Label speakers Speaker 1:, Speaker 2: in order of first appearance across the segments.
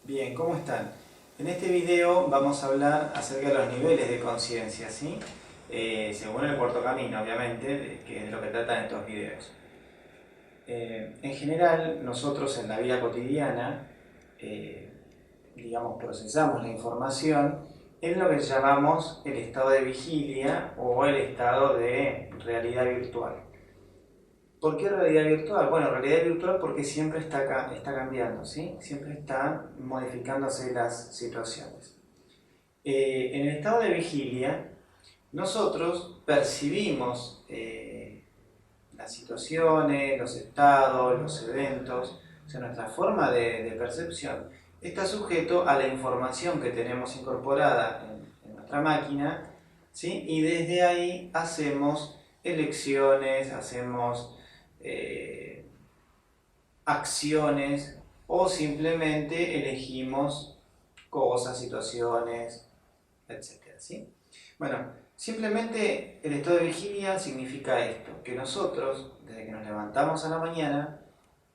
Speaker 1: Bien, ¿cómo están? En este video vamos a hablar acerca de los niveles de conciencia, ¿sí? Según el cuarto camino, obviamente, que es lo que tratan estos videos. En general, nosotros en la vida cotidiana, eh, digamos, procesamos la información en lo que llamamos el estado de vigilia o el estado de realidad virtual. ¿Por qué realidad virtual? Bueno, realidad virtual porque siempre está cambiando, ¿sí? Siempre están modificándose las situaciones. En el estado de vigilia, nosotros percibimos las situaciones, los estados, los eventos, o sea, nuestra forma de percepción está sujeto a la información que tenemos incorporada en nuestra máquina, ¿sí? Y desde ahí hacemos elecciones, hacemos acciones o simplemente elegimos cosas, situaciones, etcétera, ¿sí? Bueno, simplemente el estado de vigilia significa esto, que nosotros, desde que nos levantamos a la mañana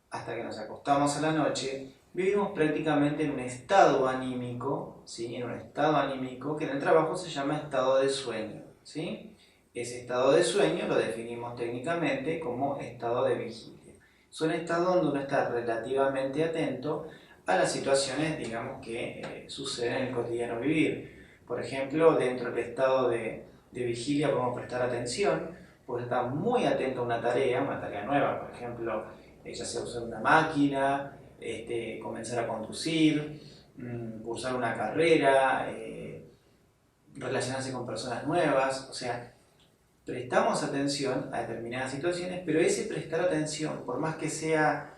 Speaker 1: hasta que nos acostamos a la noche, vivimos prácticamente en un estado anímico, ¿sí? En un estado anímico que en el trabajo se llama estado de sueño, ¿sí? Ese estado de sueño lo definimos técnicamente como estado de vigilia. Es un estado donde uno está relativamente atento a las situaciones, digamos, que suceden en el cotidiano vivir. Por ejemplo, dentro del estado de vigilia podemos prestar atención, porque está muy atento a una tarea nueva, por ejemplo, ya sea usar una máquina, comenzar a conducir, cursar una carrera, relacionarse con personas nuevas, o sea, prestamos atención a determinadas situaciones, pero ese prestar atención, por más que sea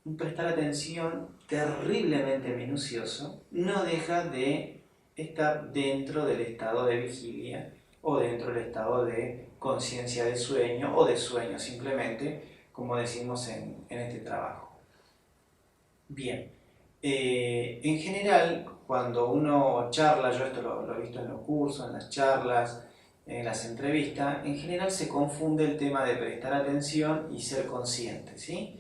Speaker 1: un prestar atención terriblemente minucioso, no deja de estar dentro del estado de vigilia o dentro del estado de conciencia de sueño o de sueño simplemente, como decimos en este trabajo. Bien, en general, cuando uno charla, yo esto lo he visto en los cursos, en las charlas, en las entrevistas, en general se confunde el tema de prestar atención y ser consciente, ¿sí?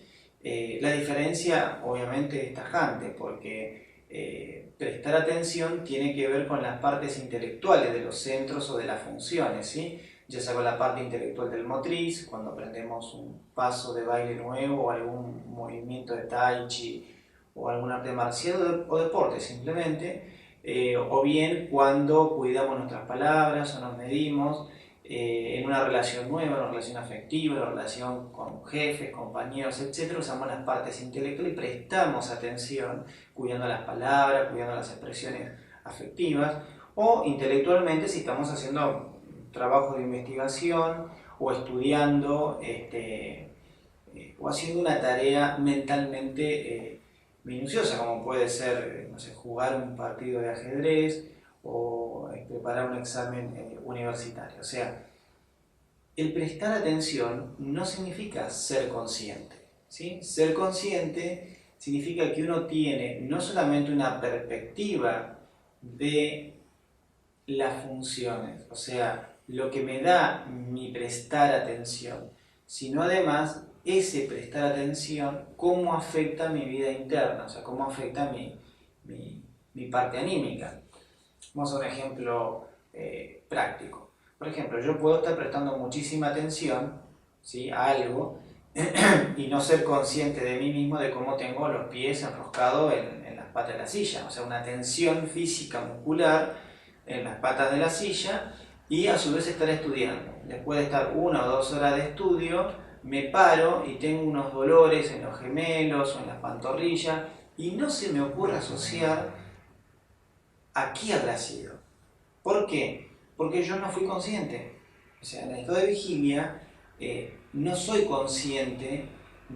Speaker 1: La diferencia obviamente es tajante porque prestar atención tiene que ver con las partes intelectuales de los centros o de las funciones, ¿sí? Ya sea con la parte intelectual del motriz, cuando aprendemos un paso de baile nuevo o algún movimiento de tai chi o algún arte marcial o deporte simplemente, o bien cuando cuidamos nuestras palabras o nos medimos en una relación nueva, una relación afectiva, una relación con jefes, compañeros, etc. Usamos las partes intelectuales y prestamos atención cuidando las palabras, cuidando las expresiones afectivas, o intelectualmente si estamos haciendo trabajo de investigación o estudiando o haciendo una tarea mentalmente minuciosa, como puede ser, no sé, jugar un partido de ajedrez o preparar un examen universitario. O sea, el prestar atención no significa ser consciente, ¿sí? Ser consciente significa que uno tiene no solamente una perspectiva de las funciones, o sea, lo que me da mi prestar atención, sino además ese prestar atención, cómo afecta mi vida interna, o sea, cómo afecta mi parte anímica. Vamos a un ejemplo práctico. Por ejemplo, yo puedo estar prestando muchísima atención, ¿sí?, a algo y no ser consciente de mí mismo de cómo tengo los pies enroscados en las patas de la silla, o sea, una tensión física muscular en las patas de la silla y a su vez estar estudiando. Después de estar 1 o 2 horas de estudio, me paro y tengo unos dolores en los gemelos o en las pantorrillas y no se me ocurre asociar a qué habrá sido. ¿Por qué? Porque yo no fui consciente. O sea, en el estado de vigilia no soy consciente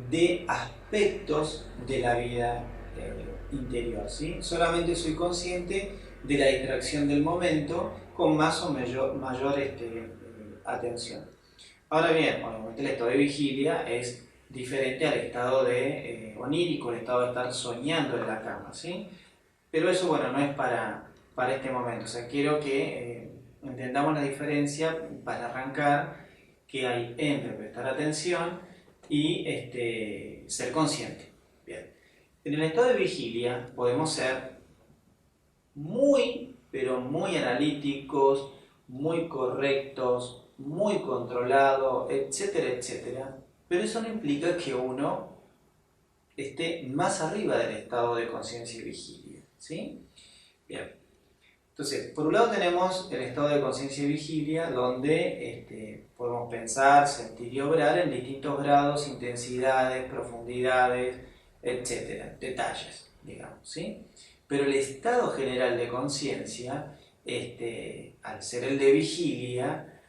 Speaker 1: de aspectos de la vida interior, ¿sí? Solamente soy consciente de la distracción del momento con más o mayor atención. Ahora bien, obviamente el estado de vigilia es diferente al estado de onírico, el estado de estar soñando en la cama, ¿sí? Pero eso, bueno, no es para este momento. O sea, quiero que entendamos la diferencia para arrancar que hay entre prestar atención y ser consciente. Bien. En el estado de vigilia podemos ser muy, pero muy analíticos, muy correctos, muy controlados, etcétera, etcétera. Pero eso no implica que uno esté más arriba del estado de conciencia y vigilia, ¿sí? Bien. Entonces, por un lado tenemos el estado de conciencia y vigilia, donde podemos pensar, sentir y obrar en distintos grados, intensidades, profundidades, etcétera, detalles, digamos, ¿sí? Pero el estado general de conciencia, al ser el de vigilia,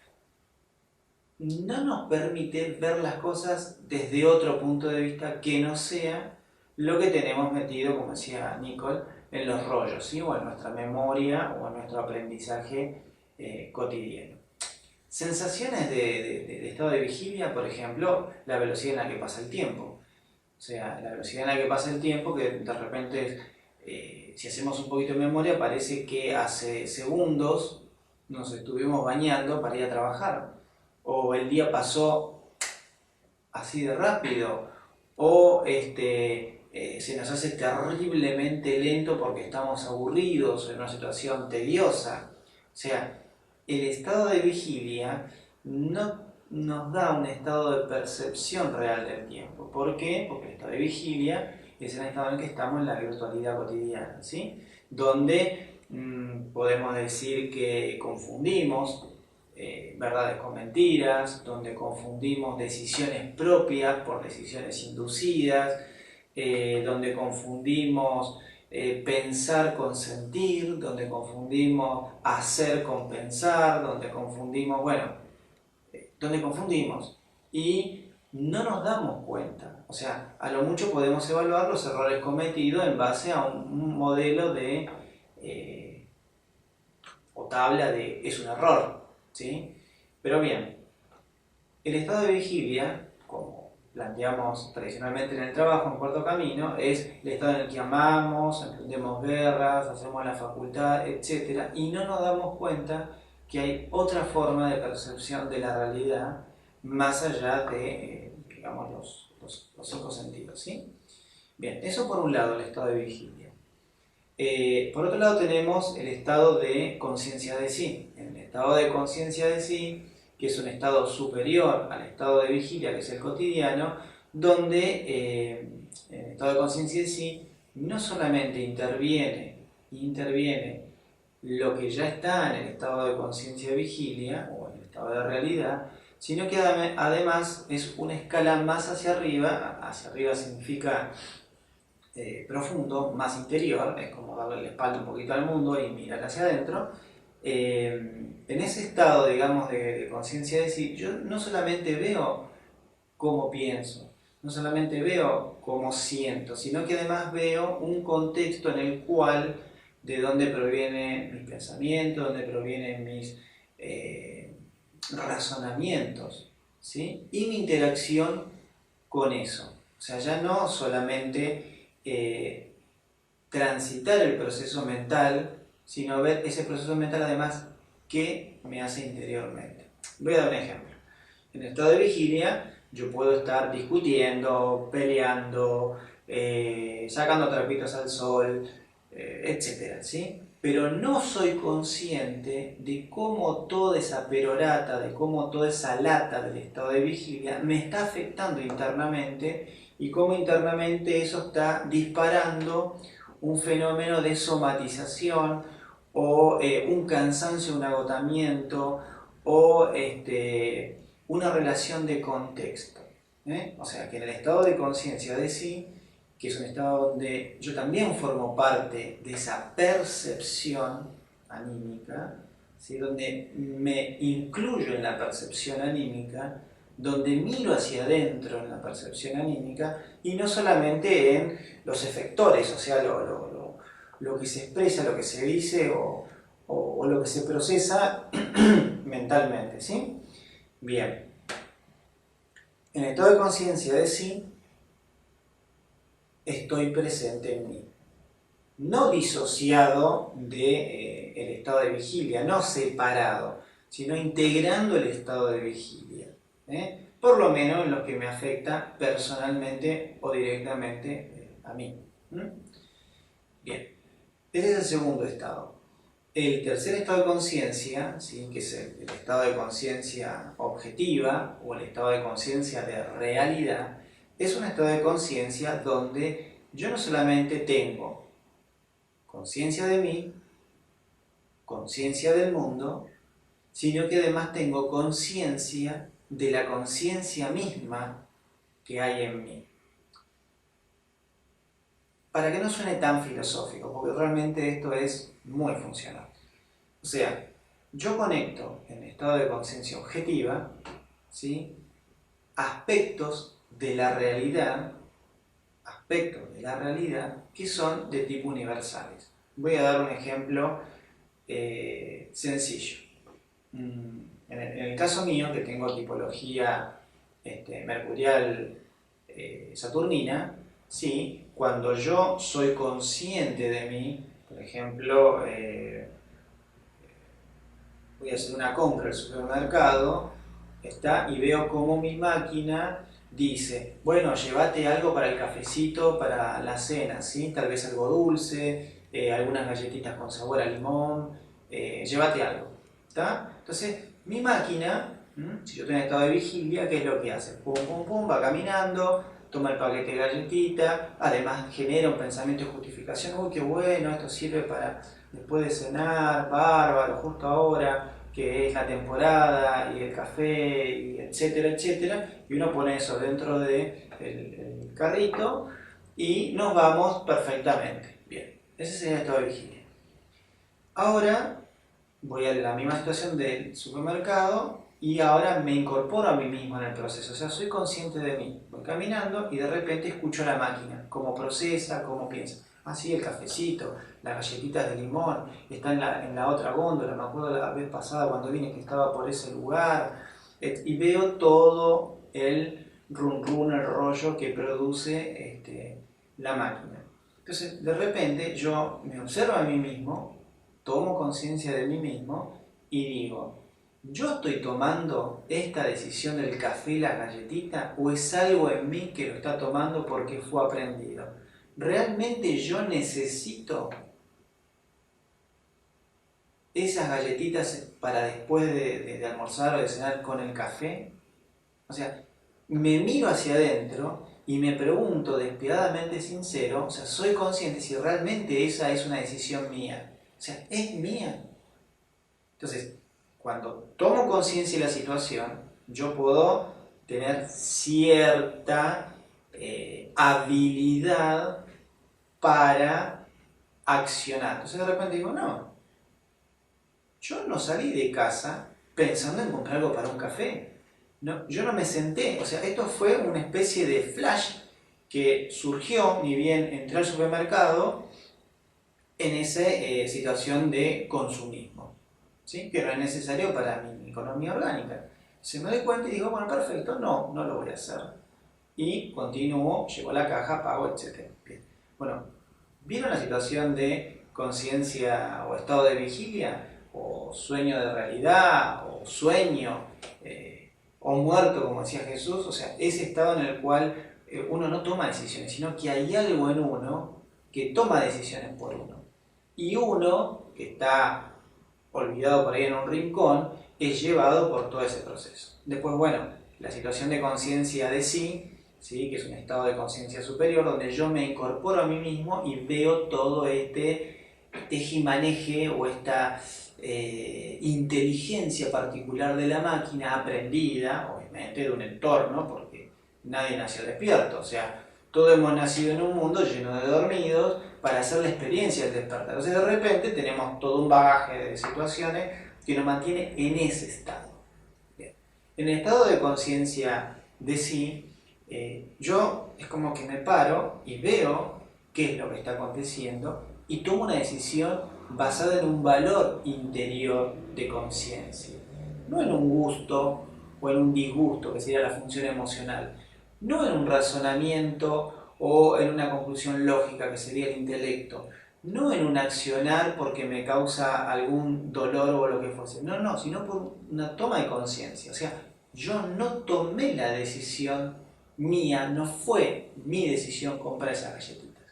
Speaker 1: no nos permite ver las cosas desde otro punto de vista que no sea lo que tenemos metido, como decía Nicole, en los rollos, ¿sí? O en nuestra memoria o en nuestro aprendizaje cotidiano. Sensaciones de estado de vigilia, por ejemplo, la velocidad en la que pasa el tiempo. O sea, la velocidad en la que pasa el tiempo, que de repente, si hacemos un poquito de memoria, parece que hace segundos nos estuvimos bañando para ir a trabajar. O el día pasó así de rápido, o se nos hace terriblemente lento porque estamos aburridos en una situación tediosa. O sea, el estado de vigilia no nos da un estado de percepción real del tiempo. ¿Por qué? Porque el estado de vigilia es el estado en el que estamos en la virtualidad cotidiana, ¿sí? Donde podemos decir que confundimos verdades con mentiras, donde confundimos decisiones propias por decisiones inducidas, donde confundimos pensar con sentir, donde confundimos hacer con pensar, donde confundimos, donde confundimos y no nos damos cuenta. O sea, a lo mucho podemos evaluar los errores cometidos en base a un modelo de o tabla de es un error, ¿sí? Pero bien, el estado de vigilia, como planteamos tradicionalmente en el trabajo, en Cuarto Camino, es el estado en el que amamos, emprendemos guerras, hacemos la facultad, etc. Y no nos damos cuenta que hay otra forma de percepción de la realidad más allá de, digamos, los cinco sentidos, ¿sí? Bien, eso por un lado, el estado de vigilia. Por otro lado tenemos el estado de conciencia de sí. En el estado de conciencia de sí, que es un estado superior al estado de vigilia, que es el cotidiano, donde en el estado de conciencia de sí no solamente interviene lo que ya está en el estado de conciencia de vigilia o en el estado de realidad, sino que además es una escala más hacia arriba significa profundo, más interior, es como darle la espalda un poquito al mundo y mirar hacia adentro. En ese estado, digamos, de conciencia de sí, yo no solamente veo cómo pienso, no solamente veo cómo siento, sino que además veo un contexto en el cual de dónde provienen mis pensamientos, dónde provienen mis razonamientos, ¿sí? Y mi interacción con eso. O sea, ya no solamente transitar el proceso mental, sino ver ese proceso mental además qué me hace interiormente. Voy a dar un ejemplo. En el estado de vigilia yo puedo estar discutiendo, peleando, sacando trapitos al sol, etcétera, ¿sí? Pero no soy consciente de cómo toda esa perorata, de cómo toda esa lata del estado de vigilia me está afectando internamente y cómo internamente eso está disparando un fenómeno de somatización o un cansancio, un agotamiento o una relación de contexto. O sea, que en el estado de conciencia de sí, que es un estado donde yo también formo parte de esa percepción anímica, ¿sí? Donde me incluyo en la percepción anímica, donde miro hacia adentro en la percepción anímica y no solamente en los efectores, o sea, lo que se expresa, lo que se dice o lo que se procesa mentalmente, ¿sí? Bien. En el estado de conciencia de sí, estoy presente en mí. No disociado del estado de vigilia, no separado, sino integrando el estado de vigilia. Por lo menos en lo que me afecta personalmente o directamente a mí. ¿Mm? Bien, ese es el segundo estado. El tercer estado de conciencia, ¿sí? Que es el estado de conciencia objetiva o el estado de conciencia de realidad, es un estado de conciencia donde yo no solamente tengo conciencia de mí, conciencia del mundo, sino que además tengo conciencia de la conciencia misma que hay en mí. Para que no suene tan filosófico, porque realmente esto es muy funcional. O sea, yo conecto en estado de conciencia objetiva, ¿sí?, aspectos de la realidad que son de tipo universales. Voy a dar un ejemplo sencillo. En el caso mío, que tengo tipología mercurial saturnina, ¿sí?, cuando yo soy consciente de mí, por ejemplo, voy a hacer una compra al supermercado, y veo cómo mi máquina dice, bueno, llévate algo para el cafecito, para la cena, ¿sí?, tal vez algo dulce, algunas galletitas con sabor a limón, llévate algo, ¿está? Entonces, mi máquina, si yo estoy en estado de vigilia, ¿qué es lo que hace? Pum, pum, pum, va caminando, toma el paquete de galletita, además genera un pensamiento de justificación, uy, qué bueno, esto sirve para después de cenar, bárbaro, justo ahora, que es la temporada, y el café, y etcétera, etcétera, y uno pone eso dentro del carrito, y nos vamos perfectamente. Bien, ese sería el estado de vigilia. Ahora voy a la misma situación del supermercado y ahora me incorporo a mí mismo en el proceso, o sea, soy consciente de mí. Voy caminando y de repente escucho a la máquina, cómo procesa, cómo piensa. Ah, sí, el cafecito, las galletitas de limón, está en la otra góndola, me acuerdo la vez pasada cuando vine que estaba por ese lugar, y veo todo el run, el rollo que produce la máquina. Entonces, de repente yo me observo a mí mismo, tomo conciencia de mí mismo y digo, ¿yo estoy tomando esta decisión del café y la galletita o es algo en mí que lo está tomando porque fue aprendido? ¿Realmente yo necesito esas galletitas para después de almorzar o de cenar con el café? O sea, me miro hacia adentro y me pregunto despiadadamente sincero, o sea, soy consciente si realmente esa es una decisión mía. O sea, ¿es mía? Entonces, cuando tomo conciencia de la situación, yo puedo tener cierta habilidad para accionar. Entonces de repente digo, no, yo no salí de casa pensando en comprar algo para un café. No, yo no me senté, o sea, esto fue una especie de flash que surgió, ni bien entré al supermercado, en esa situación de consumismo, ¿sí?, que no es necesario para mi economía orgánica. Se me doy cuenta y digo, bueno, perfecto, no lo voy a hacer. Y continúo, llego a la caja, pago, etc. Bien. Bueno, ¿vieron la situación de conciencia o estado de vigilia? O sueño de realidad, o sueño, o muerto, como decía Jesús. O sea, ese estado en el cual uno no toma decisiones, sino que hay algo en uno que toma decisiones por uno. Y uno, que está olvidado por ahí en un rincón, es llevado por todo ese proceso. Después, bueno, la situación de conciencia de sí, ¿sí?, que es un estado de conciencia superior, donde yo me incorporo a mí mismo y veo todo este tejimaneje o esta inteligencia particular de la máquina, aprendida, obviamente, de un entorno, porque nadie nació despierto, o sea, todos hemos nacido en un mundo lleno de dormidos para hacer la experiencia del despertar. Entonces de repente tenemos todo un bagaje de situaciones que nos mantiene en ese estado. Bien. En el estado de conciencia de sí, yo es como que me paro y veo qué es lo que está aconteciendo y tomo una decisión basada en un valor interior de conciencia, no en un gusto o en un disgusto, que sería la función emocional, no en un razonamiento o en una conclusión lógica, que sería el intelecto, no en un accionar porque me causa algún dolor o lo que fuese, no, sino por una toma de conciencia. O sea, yo no tomé la decisión mía, no fue mi decisión comprar esas galletitas.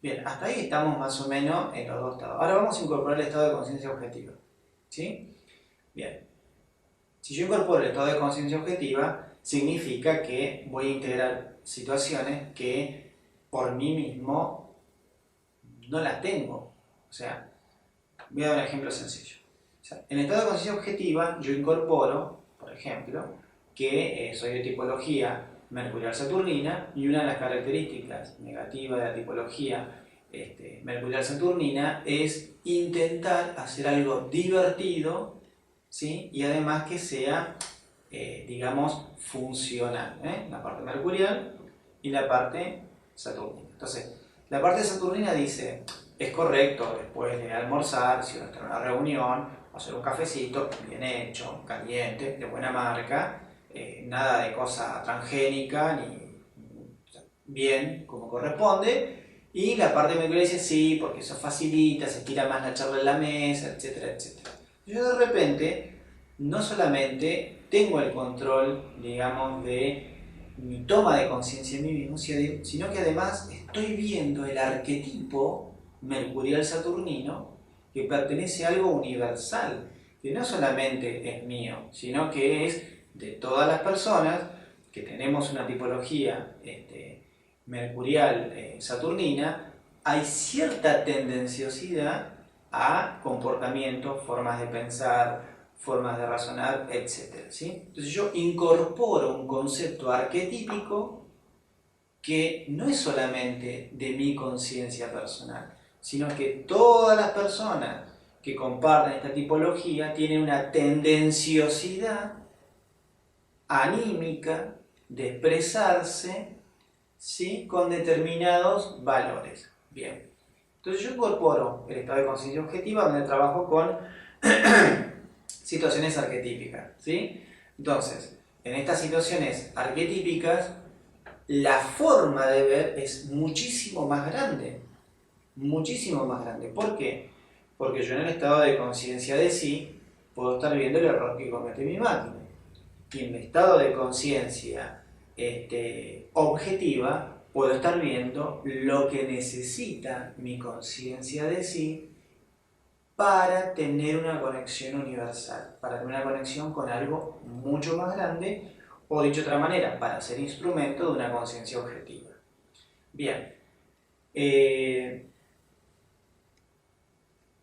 Speaker 1: Bien, hasta ahí estamos más o menos en los dos estados. Ahora vamos a incorporar el estado de conciencia objetiva. ¿Sí? Bien. Si yo incorporo el estado de conciencia objetiva, significa que voy a integrar situaciones que por mí mismo no las tengo. O sea, voy a dar un ejemplo sencillo. O sea, en el estado de conciencia objetiva yo incorporo, por ejemplo, que soy de tipología mercurial-saturnina y una de las características negativas de la tipología mercurial-saturnina es intentar hacer algo divertido, ¿sí? Y además que sea, digamos, funcional, la parte mercurial y la parte saturnina. Entonces, la parte saturnina dice, es correcto después de almorzar, si uno está en una reunión, hacer un cafecito bien hecho, caliente, de buena marca, nada de cosa transgénica, ni bien como corresponde. Y la parte mercurial dice sí, porque eso facilita, se tira más la charla en la mesa, etcétera, etcétera. Yo de repente no solamente tengo el control, digamos, de mi toma de conciencia en mí mismo, sino que además estoy viendo el arquetipo mercurial-saturnino que pertenece a algo universal, que no solamente es mío, sino que es de todas las personas que tenemos una tipología mercurial-saturnina. Hay cierta tendenciosidad a comportamientos, formas de pensar, formas de razonar, etc. ¿Sí? Entonces yo incorporo un concepto arquetípico que no es solamente de mi conciencia personal, sino que todas las personas que comparten esta tipología tienen una tendenciosidad anímica de expresarse, ¿sí? Con determinados valores. Bien. Entonces yo incorporo el estado de conciencia objetiva donde trabajo con situaciones arquetípicas, ¿sí? Entonces, en estas situaciones arquetípicas, la forma de ver es muchísimo más grande. Muchísimo más grande. ¿Por qué? Porque yo en el estado de conciencia de sí puedo estar viendo el error que comete mi máquina. Y en mi estado de conciencia objetiva puedo estar viendo lo que necesita mi conciencia de sí para tener una conexión universal, para tener una conexión con algo mucho más grande, o dicho de otra manera, para ser instrumento de una conciencia objetiva. Bien, el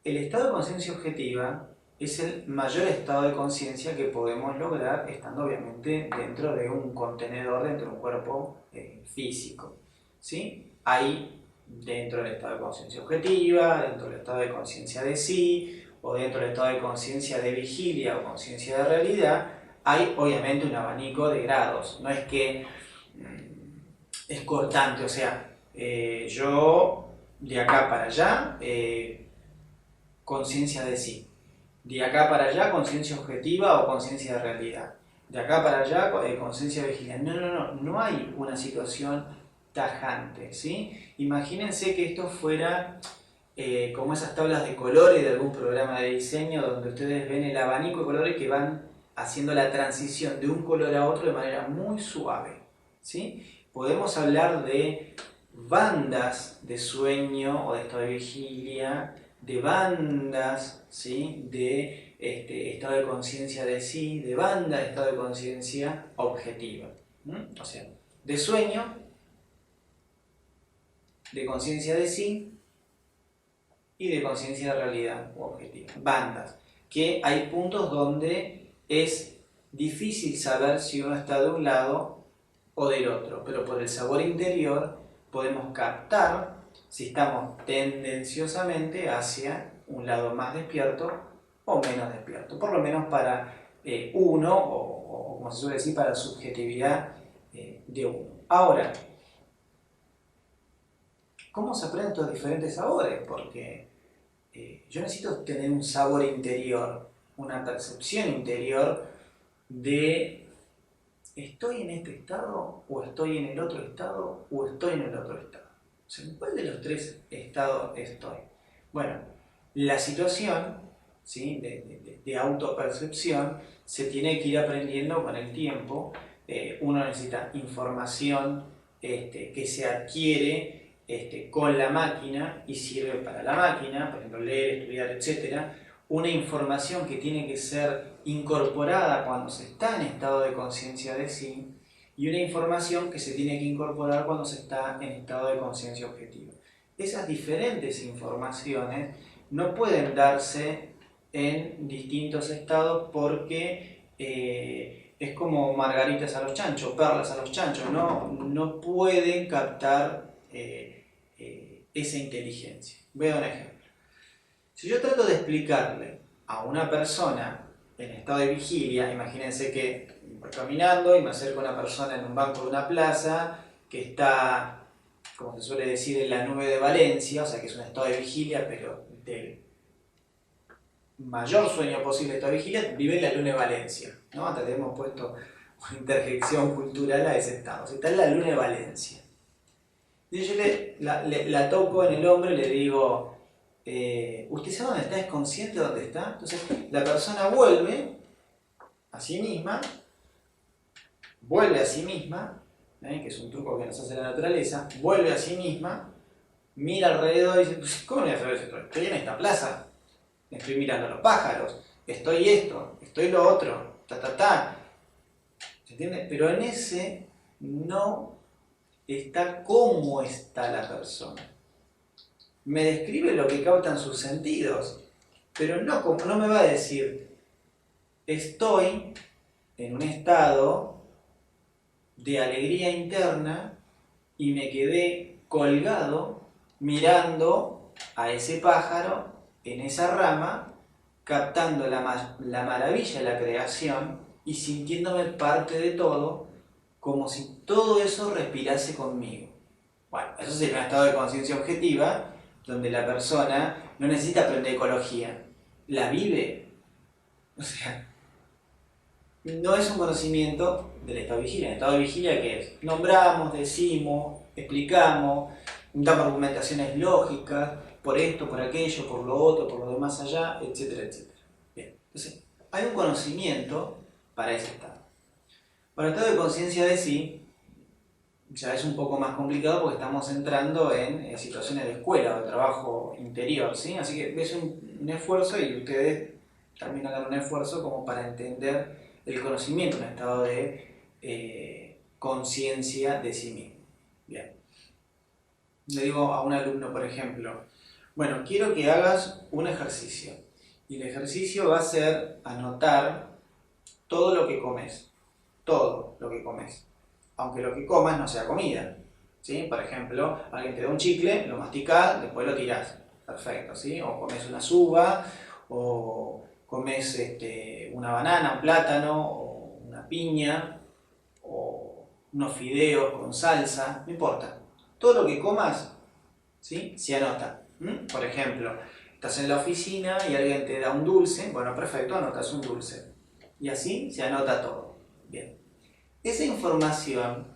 Speaker 1: estado de conciencia objetiva es el mayor estado de conciencia que podemos lograr estando obviamente dentro de un contenedor, dentro de un cuerpo físico, ¿sí? Hay dentro del estado de conciencia objetiva, dentro del estado de conciencia de sí, o dentro del estado de conciencia de vigilia o conciencia de realidad, hay obviamente un abanico de grados. No es que es cortante, o sea, yo de acá para allá, conciencia de sí. De acá para allá, conciencia objetiva o conciencia de realidad. De acá para allá, conciencia de vigilia. No hay una situación tajante, ¿sí? Imagínense que esto fuera como esas tablas de colores de algún programa de diseño donde ustedes ven el abanico de colores que van haciendo la transición de un color a otro de manera muy suave, ¿sí? Podemos hablar de bandas de sueño o de estado de vigilia, de bandas, ¿sí? De estado de conciencia de sí, de banda de estado de conciencia objetiva. O sea, de sueño, de conciencia de sí y de conciencia de realidad o objetiva. Bandas, que hay puntos donde es difícil saber si uno está de un lado o del otro, pero por el sabor interior podemos captar si estamos tendenciosamente hacia un lado más despierto o menos despierto, por lo menos para uno, o como se suele decir, para la subjetividad de uno. Ahora, ¿cómo se aprenden estos diferentes sabores? Porque yo necesito tener un sabor interior, una percepción interior de ¿estoy en este estado o estoy en el otro estado o estoy en el otro estado? O sea, ¿en cuál de los tres estados estoy? Bueno, la situación, ¿sí? de autopercepción se tiene que ir aprendiendo con el tiempo. Uno necesita información que se adquiere con la máquina y sirve para la máquina, por ejemplo, leer, estudiar, etc. Una información que tiene que ser incorporada cuando se está en estado de conciencia de sí, y una información que se tiene que incorporar cuando se está en estado de conciencia objetiva. Esas diferentes informaciones no pueden darse en distintos estados porque es como margaritas a los chanchos, perlas a los chanchos, no pueden captar esa inteligencia. Voy a dar un ejemplo. Si yo trato de explicarle a una persona en estado de vigilia, imagínense que voy caminando y me acerco a una persona en un banco de una plaza que está, como se suele decir, en la nube de Valencia, o sea que es un estado de vigilia, pero del mayor sueño posible de estado de vigilia, vive en la luna de Valencia, ¿no? Hasta le hemos puesto una interjección cultural a ese estado. O sea, está en la luna de Valencia. Y yo la toco en el hombro y le digo, ¿usted sabe dónde está? ¿Es consciente de dónde está? Entonces la persona vuelve a sí misma, que es un truco que nos hace la naturaleza, vuelve a sí misma, mira alrededor y dice, pues, ¿cómo no voy a saber esto? Estoy en esta plaza, estoy mirando a los pájaros, estoy esto, estoy lo otro, ¿se entiende? Pero en ese no está cómo está la persona. Me describe lo que captan sus sentidos, pero no me va a decir, estoy en un estado de alegría interna y me quedé colgado mirando a ese pájaro en esa rama, captando la maravilla de la creación y sintiéndome parte de todo, como si todo eso respirase conmigo. Bueno, eso sería un estado de conciencia objetiva, donde la persona no necesita aprender ecología, la vive. O sea, no es un conocimiento del estado de vigilia. El estado de vigilia, ¿qué es? Nombramos, decimos, explicamos, damos argumentaciones lógicas, por esto, por aquello, por lo otro, por lo de más allá, etcétera, etcétera. Bien, entonces, hay un conocimiento para ese estado. Para el estado de conciencia de sí, ya es un poco más complicado porque estamos entrando en situaciones de escuela o de trabajo interior, ¿sí? Así que es un esfuerzo y ustedes también hagan un esfuerzo como para entender el conocimiento, un estado de conciencia de sí mismo. Bien. Le digo a un alumno, por ejemplo, bueno, quiero que hagas un ejercicio y el ejercicio va a ser anotar todo lo que comes, aunque lo que comas no sea comida, ¿sí? Por ejemplo, alguien te da un chicle, lo masticás, después lo tirás, perfecto, ¿sí? O comes una uva, o comes una banana, un plátano, o una piña, o unos fideos con salsa, no importa. Todo lo que comas, ¿sí? Se anota. Por ejemplo, estás en la oficina y alguien te da un dulce, bueno, perfecto, anotas un dulce. Y así se anota todo. Bien. Esa información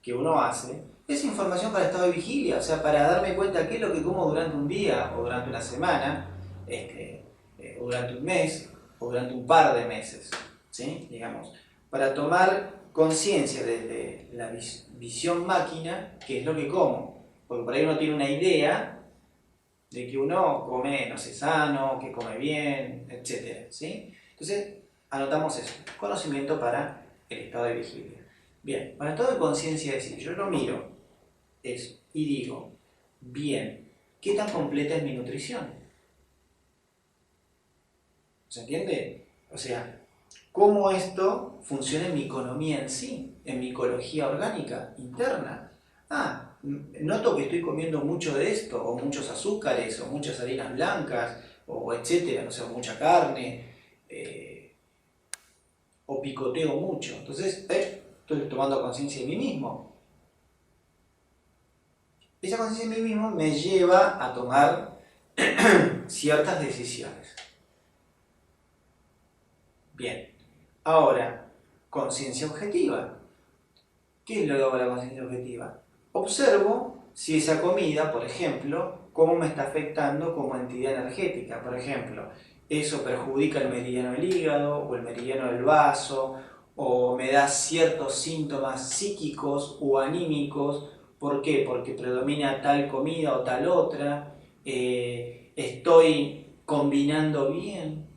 Speaker 1: que uno hace es información para el estado de vigilia, o sea, para darme cuenta qué es lo que como durante un día, o durante una semana, o durante un mes, o durante un par de meses, ¿sí? Digamos, para tomar conciencia desde la visión máquina, qué es lo que como, porque por ahí uno tiene una idea de que uno come, no sé, sano, que come bien, etc., ¿sí? Entonces, anotamos eso, conocimiento para el estado de vigilia. Bien, para el estado de conciencia es decir, yo lo miro eso y digo, bien, ¿qué tan completa es mi nutrición? ¿Se entiende? O sea, ¿cómo esto funciona en mi economía en sí, en mi ecología orgánica interna? Noto que estoy comiendo mucho de esto, o muchos azúcares, o muchas harinas blancas, o etcétera, no sé, mucha carne, o picoteo mucho. Entonces, estoy tomando conciencia de mí mismo. Esa conciencia de mí mismo me lleva a tomar ciertas decisiones. Bien, ahora, conciencia objetiva. ¿Qué es lo que hago la conciencia objetiva? Observo si esa comida, por ejemplo, cómo me está afectando como entidad energética. Por ejemplo, eso perjudica el meridiano del hígado o el meridiano del vaso, o me da ciertos síntomas psíquicos o anímicos ¿Por qué? Porque predomina tal comida o tal otra, estoy combinando bien.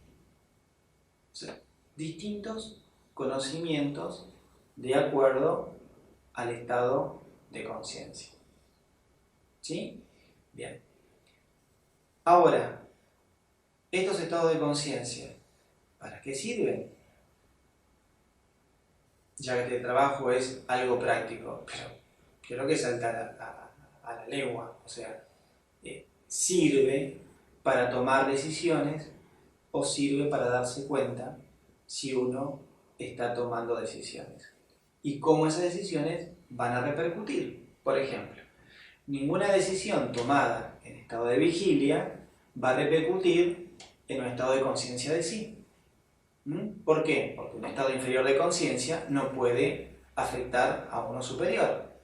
Speaker 1: O sea, distintos conocimientos de acuerdo al estado de conciencia. ¿Sí? Bien. Ahora, estos estados de conciencia, ¿para qué sirven? Ya que este trabajo es algo práctico, pero creo que salta a la legua. O sea, sirve para tomar decisiones o sirve para darse cuenta si uno está tomando decisiones y cómo esas decisiones van a repercutir. Por ejemplo, ninguna decisión tomada en estado de vigilia va a repercutir en un estado de conciencia de sí. ¿Por qué? Porque un estado inferior de conciencia no puede afectar a uno superior.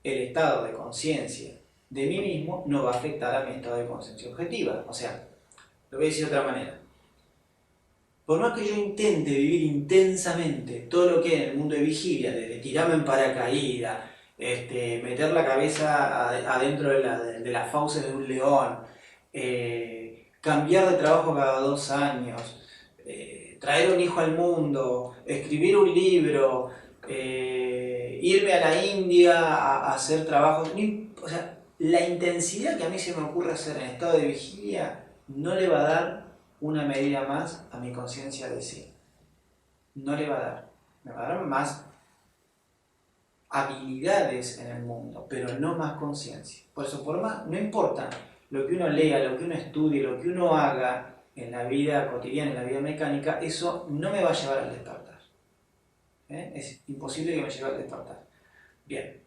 Speaker 1: El estado de conciencia de mí mismo no va a afectar a mi estado de conciencia objetiva. O sea, lo voy a decir de otra manera. Por más que yo intente vivir intensamente todo lo que es en el mundo de vigilia, desde tirarme en paracaídas, meter la cabeza adentro de las fauces de un león, cambiar de trabajo cada 2 años, traer un hijo al mundo, escribir un libro, irme a la India a hacer trabajos. O sea, la intensidad que a mí se me ocurre hacer en estado de vigilia no le va a dar una medida más a mi conciencia de sí. No le va a dar. Me va a dar más habilidades en el mundo, pero no más conciencia. Por eso, no importa lo que uno lea, lo que uno estudie, lo que uno haga en la vida cotidiana, en la vida mecánica, eso no me va a llevar al despertar. Es imposible que me lleve al despertar. Bien,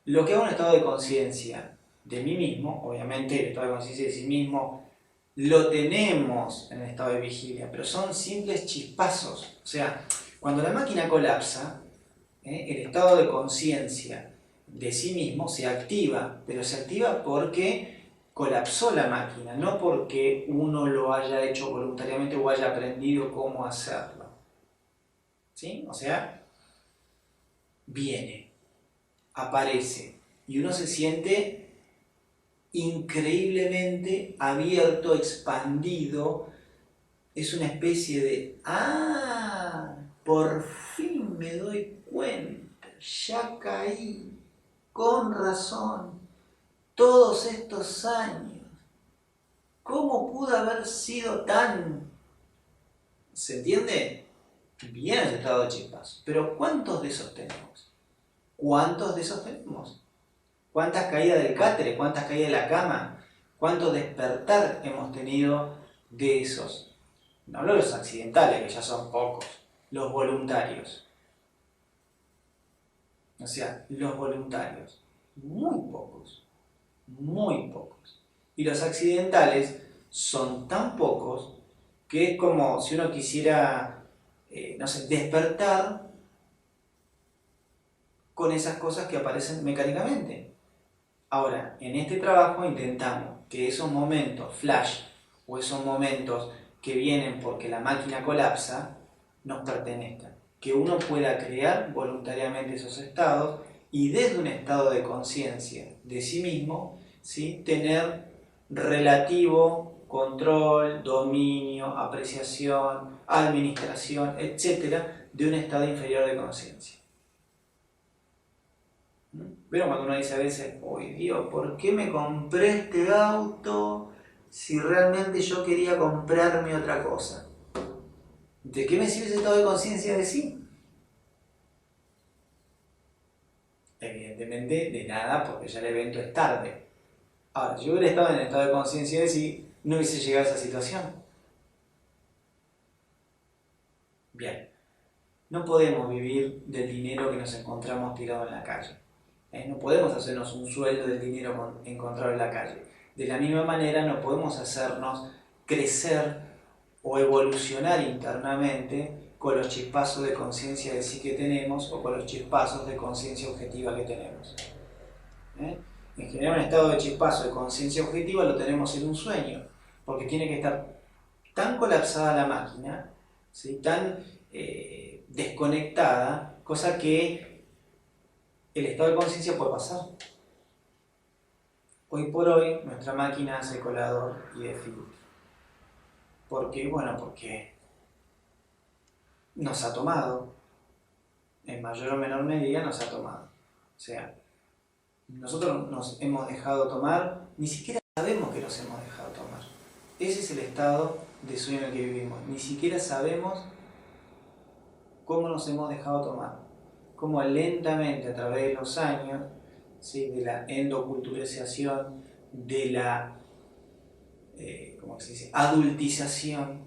Speaker 1: lo que hago en estado de conciencia de mí mismo, obviamente el estado de conciencia de sí mismo lo tenemos en el estado de vigilia, pero son simples chispazos. O sea, cuando la máquina colapsa, el estado de conciencia de sí mismo se activa, pero se activa porque colapsó la máquina, no porque uno lo haya hecho voluntariamente o haya aprendido cómo hacerlo. ¿Sí? O sea, viene, aparece, y uno se siente increíblemente abierto, expandido. Es una especie de por fin me doy cuenta, ya caí, con razón, todos estos años, ¿cómo pude haber sido tan? ¿Se entiende? Bien ese estado de chispas, pero ¿cuántos de esos tenemos? ¿Cuántos de esos tenemos? ¿Cuántas caídas del cátere? ¿Cuántas caídas de la cama? ¿Cuánto despertar hemos tenido de esos? No hablo de los accidentales, que ya son pocos. Los voluntarios. O sea, los voluntarios. Muy pocos. Muy pocos. Y los accidentales son tan pocos que es como si uno quisiera, no sé, despertar con esas cosas que aparecen mecánicamente. Ahora, en este trabajo intentamos que esos momentos flash o esos momentos que vienen porque la máquina colapsa nos pertenezcan. Que uno pueda crear voluntariamente esos estados y desde un estado de conciencia de sí mismo, ¿sí?, tener relativo control, dominio, apreciación, administración, etcétera, de un estado inferior de conciencia. Pero cuando uno dice a veces, ¡ay Dios! ¿Por qué me compré este auto si realmente yo quería comprarme otra cosa? ¿De qué me sirve ese estado de conciencia de sí? Evidentemente de nada, porque ya el evento es tarde. Ahora, si yo hubiera estado en el estado de conciencia de sí, no hubiese llegado a esa situación. Bien, no podemos vivir del dinero que nos encontramos tirado en la calle. No podemos hacernos un sueldo del dinero encontrado en la calle. De la misma manera no podemos hacernos crecer o evolucionar internamente con los chispazos de conciencia de sí que tenemos o con los chispazos de conciencia objetiva que tenemos. En general un estado de chispazo de conciencia objetiva lo tenemos en un sueño, porque tiene que estar tan colapsada la máquina, ¿sí?, tan desconectada, cosa que el estado de conciencia puede pasar. Hoy por hoy nuestra máquina hace colador y de filtro. ¿Por qué? Bueno, porque nos ha tomado, en mayor o menor medida nos ha tomado. O sea, nosotros nos hemos dejado tomar, ni siquiera sabemos que nos hemos dejado tomar. Ese es el estado de sueño en el que vivimos. Ni siquiera sabemos cómo nos hemos dejado tomar. Cómo lentamente a través de los años, ¿sí?, de la endoculturización, de la ¿cómo se dice?, adultización,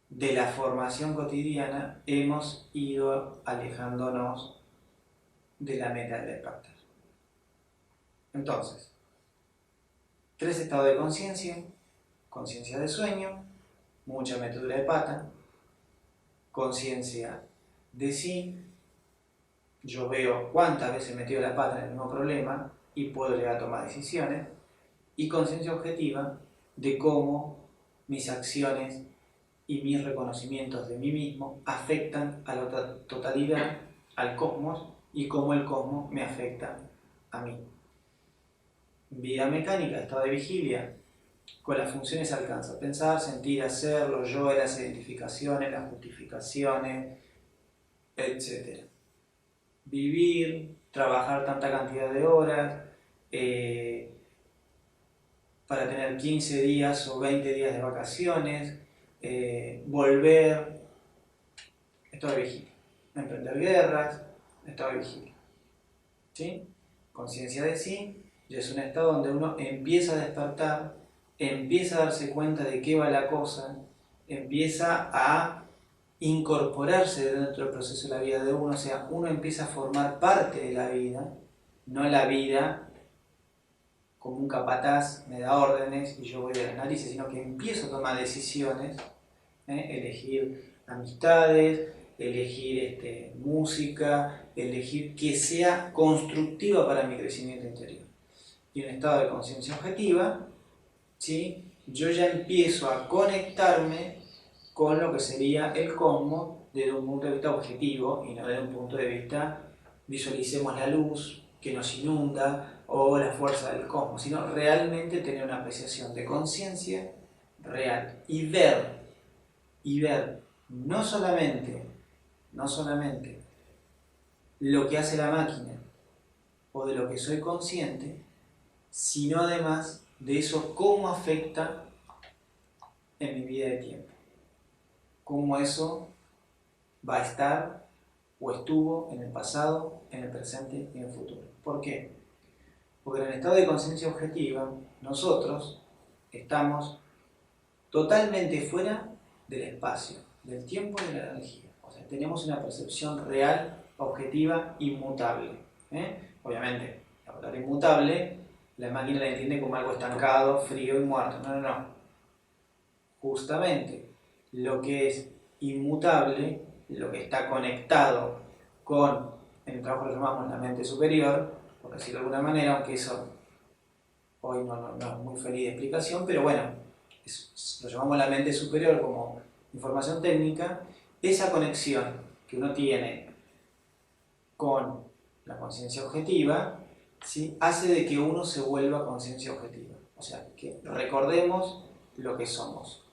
Speaker 1: de la formación cotidiana, hemos ido alejándonos de la meta del despertar. Entonces, 3 estados de conciencia: conciencia de sueño, mucha metedura de pata; conciencia de sí, yo veo cuántas veces he metido la pata en el mismo problema y puedo llegar a tomar decisiones; y conciencia objetiva, de cómo mis acciones y mis reconocimientos de mí mismo afectan a la totalidad, al cosmos, y cómo el cosmos me afecta a mí. Vida mecánica, estado de vigilia, con las funciones alcanza: pensar, sentir, hacer, los yo, las identificaciones, las justificaciones, etc. Vivir, trabajar tanta cantidad de horas, para tener 15 días o 20 días de vacaciones, volver, estado de vigilia. Emprender guerras, estado de vigilia. ¿Sí? Conciencia de sí, ya es un estado donde uno empieza a despertar, empieza a darse cuenta de qué va la cosa, empieza a incorporarse dentro del proceso de la vida de uno, o sea, uno empieza a formar parte de la vida, no la vida como un capataz me da órdenes y yo voy de las narices, sino que empiezo a tomar decisiones, elegir amistades, elegir música, elegir que sea constructiva para mi crecimiento interior. Y en estado de conciencia objetiva, ¿sí?, yo ya empiezo a conectarme con lo que sería el cosmos desde un punto de vista objetivo y no desde un punto de vista visualicemos la luz que nos inunda o la fuerza del cosmos, sino realmente tener una apreciación de conciencia real y ver no solamente lo que hace la máquina o de lo que soy consciente, sino además de eso cómo afecta en mi vida de tiempo, cómo eso va a estar o estuvo en el pasado, en el presente y en el futuro. ¿Por qué? Porque en el estado de conciencia objetiva nosotros estamos totalmente fuera del espacio, del tiempo y de la energía. O sea, tenemos una percepción real, objetiva, inmutable. Obviamente, la palabra inmutable, la máquina la entiende como algo estancado, frío y muerto. No. Justamente, lo que es inmutable, lo que está conectado con, en el trabajo lo llamamos la mente superior, por decirlo de alguna manera, aunque eso hoy no es muy feliz de explicación, pero bueno, lo llamamos la mente superior como información técnica. Esa conexión que uno tiene con la conciencia objetiva, ¿sí?, hace de que uno se vuelva conciencia objetiva, o sea, que recordemos lo que somos.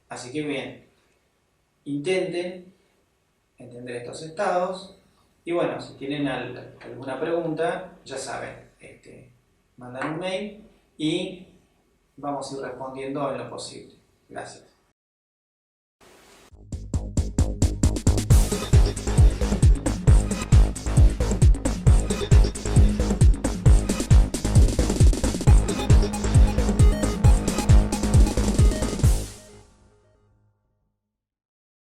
Speaker 1: Así que bien, intenten entender estos estados y bueno, si tienen alguna pregunta, ya saben, mandan un mail y vamos a ir respondiendo en lo posible. Gracias.